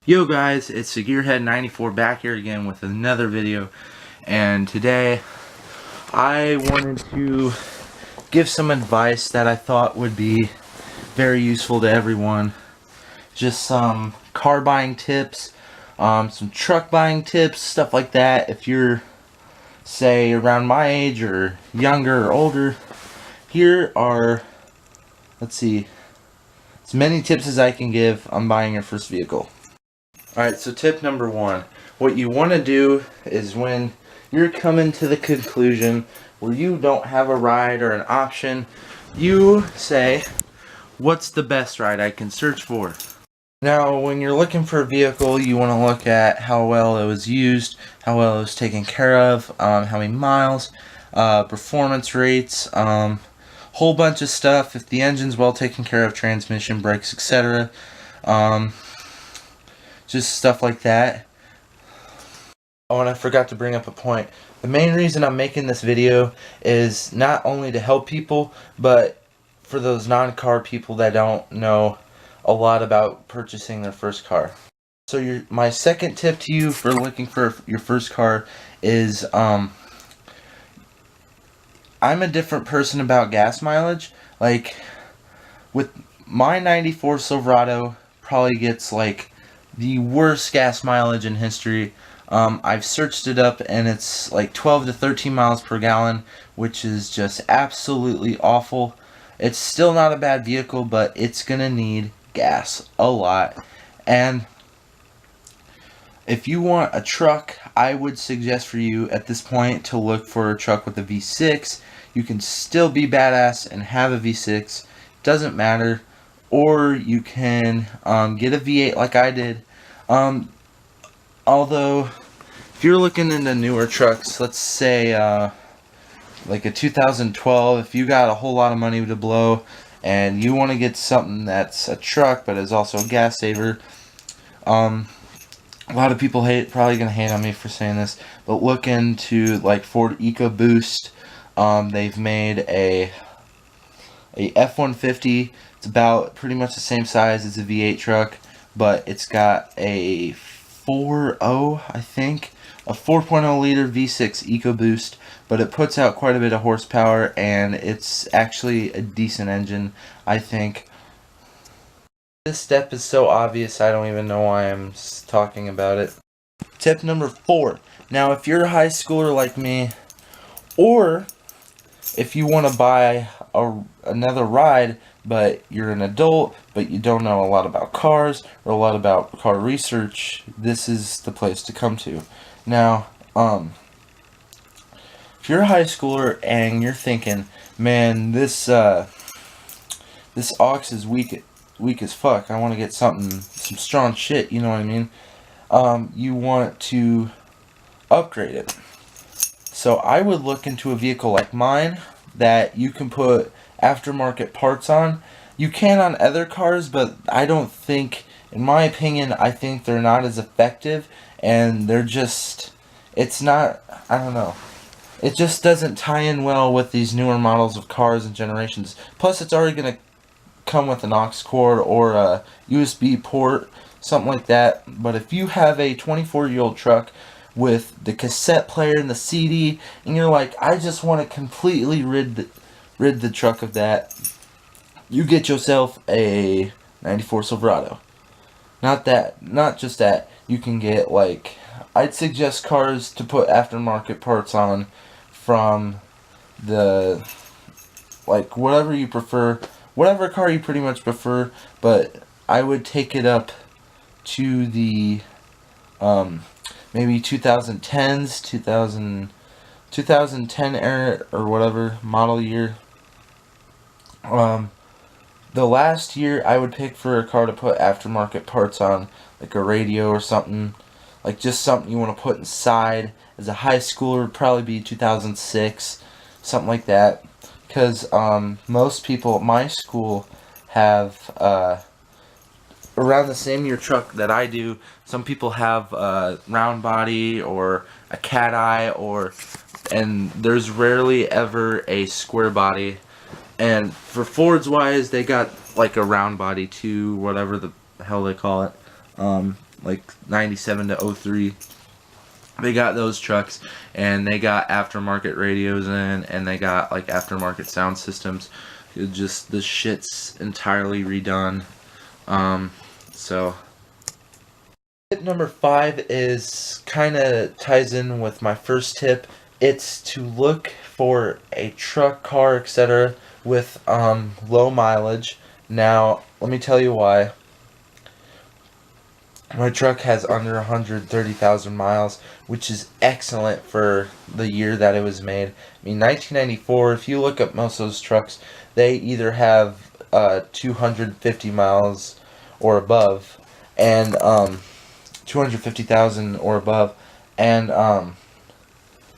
Yo guys, it's the Gearhead94 back here again with another video, and today I wanted to give some advice that I thought would be very useful to everyone. Just some car buying tips, some truck buying tips, stuff like that. If you're, say, around my age or younger or older, here are, let's see, as many tips as I can give on buying your first vehicle. Alright, so tip number one. What you want to do is when you're coming to the conclusion where you don't have a ride or an option, you say, what's the best ride I can search for? Now, when you're looking for a vehicle, you want to look at how well it was used, how well it was taken care of, how many miles, performance rates, whole bunch of stuff. If the engine's well taken care of, transmission, brakes, etc. Just stuff like that. Oh, and I forgot to bring up a point. The main reason I'm making this video is not only to help people, but for those non-car people that don't know a lot about purchasing their first car. So my second tip to you for looking for your first car is I'm a different person about gas mileage. Like with my 94 Silverado probably gets like the worst gas mileage in history. I've searched it up and it's like 12 to 13 miles per gallon, which is just absolutely awful. It's still not a bad vehicle, but it's gonna need gas a lot. And if you want a truck, I would suggest for you at this point to look for a truck with a V6. You can still be badass and have a V6, doesn't matter. Or you can get a V8 like I did. Although, if you're looking into newer trucks, let's say like a 2012, if you got a whole lot of money to blow and you want to get something that's a truck but is also a gas saver, a lot of people probably gonna hate on me for saying this, but look into like Ford EcoBoost. They've made a F-150. It's about pretty much the same size as a V8 truck, but it's got a 4.0, I think, a 4.0 liter V6 EcoBoost, but it puts out quite a bit of horsepower, and it's actually a decent engine, I think. This step is so obvious, I don't even know why I'm talking about it. Tip number 4. Now, if you're a high schooler like me, or if you want to buy another ride, but you're an adult, but you don't know a lot about cars or a lot about car research, this is the place to come to. Now, if you're a high schooler and you're thinking, man, this aux is weak as fuck, I want to get some strong shit, you know what I mean? You want to upgrade it. So I would look into a vehicle like mine that you can put aftermarket parts on. You can on other cars, but I don't think, in my opinion, I think they're not as effective, and they're just, it's not, I don't know. It just doesn't tie in well with these newer models of cars and generations. Plus, it's already going to come with an aux cord or a USB port, something like that. But if you have a 24-year-old truck with the cassette player and the CD, and you're like, I just want to completely rid the truck of that, you get yourself a 94 Silverado. Not just that, you can get, like, I'd suggest cars to put aftermarket parts on from the, like, whatever you prefer, whatever car you pretty much prefer, but I would take it up to the, maybe 2010s, 2010 era or whatever model year. The last year I would pick for a car to put aftermarket parts on, like a radio or something, like just something you want to put inside. As a high schooler, would probably be 2006, something like that, because most people at my school have around the same year truck that I do. Some people have a round body or a cat eye, and there's rarely ever a square body. And for Ford's wise, they got like a round body too, whatever the hell they call it. like 97 to 03. They got those trucks, and they got aftermarket radios in, and they got like aftermarket sound systems. It just, the shit's entirely redone. So tip number 5 is kind of ties in with my first tip. It's to look for a truck, car, etc. with low mileage. Now, let me tell you why. My truck has under 130,000 miles, which is excellent for the year that it was made. I mean, 1994, if you look up most of those trucks, they either have 250 miles or above, and 250,000 or above, and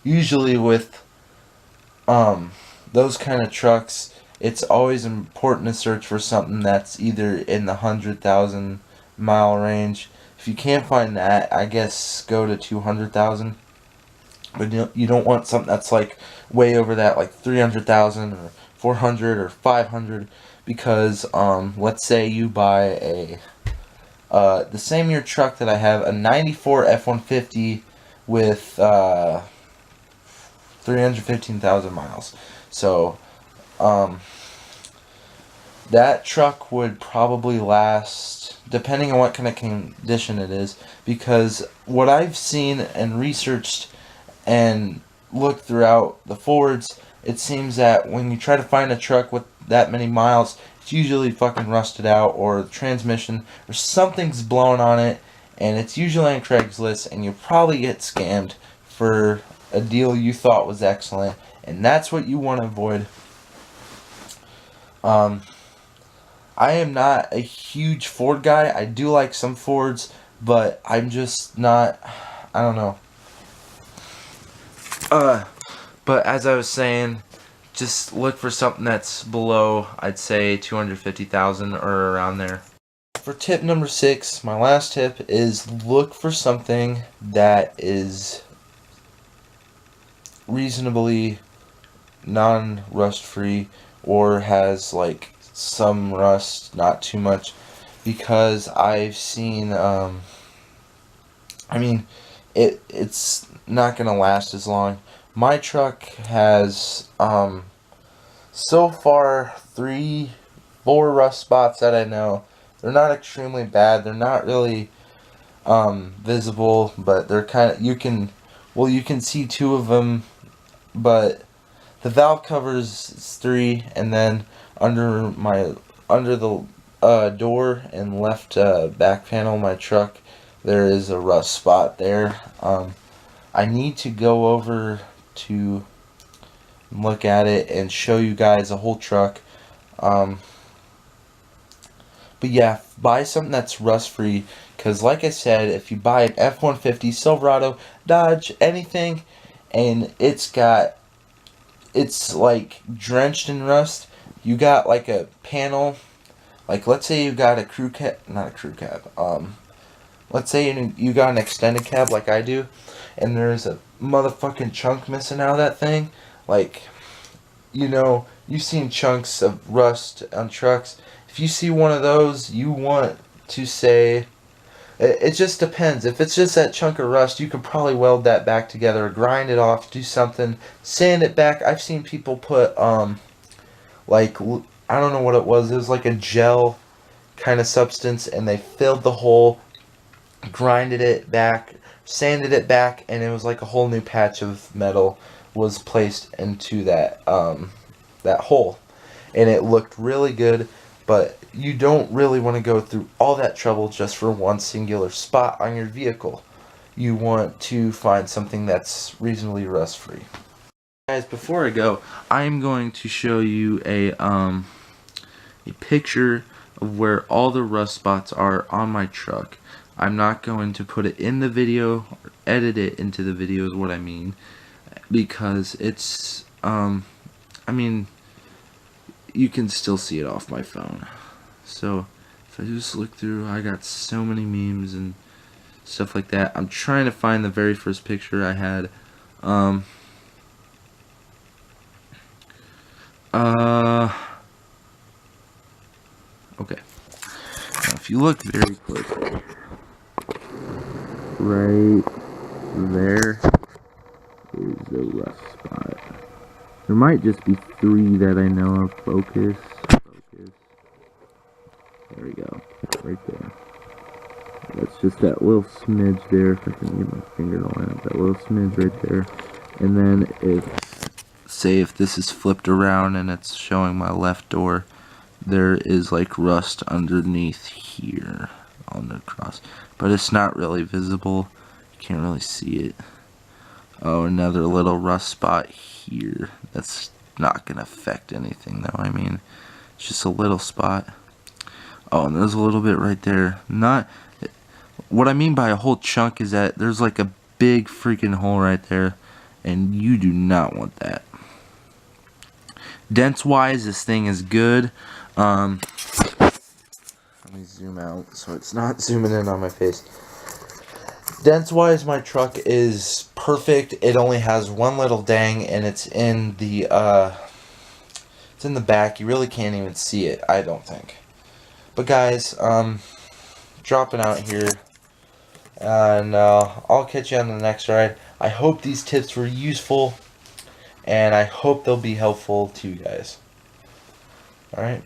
usually with those kind of trucks, it's always important to search for something that's either in the 100,000 mile range. If you can't find that, I guess go to 200,000. But you don't want something that's like way over that, like 300,000 or 400 or 500, because let's say you buy a the same year truck that I have, a 94 F-150 with 315,000 miles. So that truck would probably last, depending on what kind of condition it is, because what I've seen and researched and looked throughout the Fords, it seems that when you try to find a truck with that many miles, it's usually fucking rusted out, or the transmission, or something's blown on it, and it's usually on Craigslist, and you'll probably get scammed for a deal you thought was excellent, and that's what you want to avoid. I am not a huge Ford guy. I do like some Fords, but I'm just not, I don't know. But as I was saying, just look for something that's below, I'd say 250,000 or around there. For tip number 6, my last tip is look for something that is reasonably non-rust free, or has like some rust, not too much, because I've seen I mean, it's not gonna last as long. My truck has so far 3-4 rust spots that I know. They're not extremely bad, they're not really visible, but they're kind of, you can see 2 of them, but the valve covers is 3, and then under the door and left back panel of my truck, there is a rust spot there. I need to go over to look at it and show you guys a whole truck. But yeah, buy something that's rust free, because like I said, if you buy an F-150, Silverado, Dodge, anything, and it's like drenched in rust, you got like a panel, like let's say you got a crew cab, not a crew cab, let's say you got an extended cab like I do, and there's a motherfucking chunk missing out of that thing, like, you've seen chunks of rust on trucks. If you see one of those, you want to say, it just depends. If it's just that chunk of rust, you could probably weld that back together, grind it off, do something, sand it back. I've seen people put, like, I don't know what it was. It was like a gel kind of substance, and they filled the hole, grinded it back, sanded it back, and it was like a whole new patch of metal was placed into that, that hole. And it looked really good. But you don't really want to go through all that trouble just for one singular spot on your vehicle. You want to find something that's reasonably rust-free. Guys, before I go, I'm going to show you a picture of where all the rust spots are on my truck. I'm not going to put it in the video or edit it into the video, is what I mean, because it's I mean, you can still see it off my phone. So if I just look through, I got so many memes and stuff like that. I'm trying to find the very first picture I had. Okay. Now if you look very closely, right there is the rust spot. There might just be 3 that I know of. Focus. There we go. Right there. That's just that little smidge there. If I can get my finger to line up that little smidge right there. And then if this is flipped around and it's showing my left door, there is like rust underneath here on the cross. But it's not really visible. You can't really see it. Oh, another little rust spot here. That's not going to affect anything though. I mean, it's just a little spot. Oh, and there's a little bit right there. What I mean by a whole chunk is that there's like a big freaking hole right there, and you do not want that. Dents wise, this thing is good. Let me zoom out so it's not zooming in on my face. Dents wise, my truck is perfect. It only has one little dang, and it's in the back. You really can't even see it, I don't think. But guys, dropping out here, and I'll catch you on the next ride. I hope these tips were useful, and I hope they'll be helpful to you guys. Alright.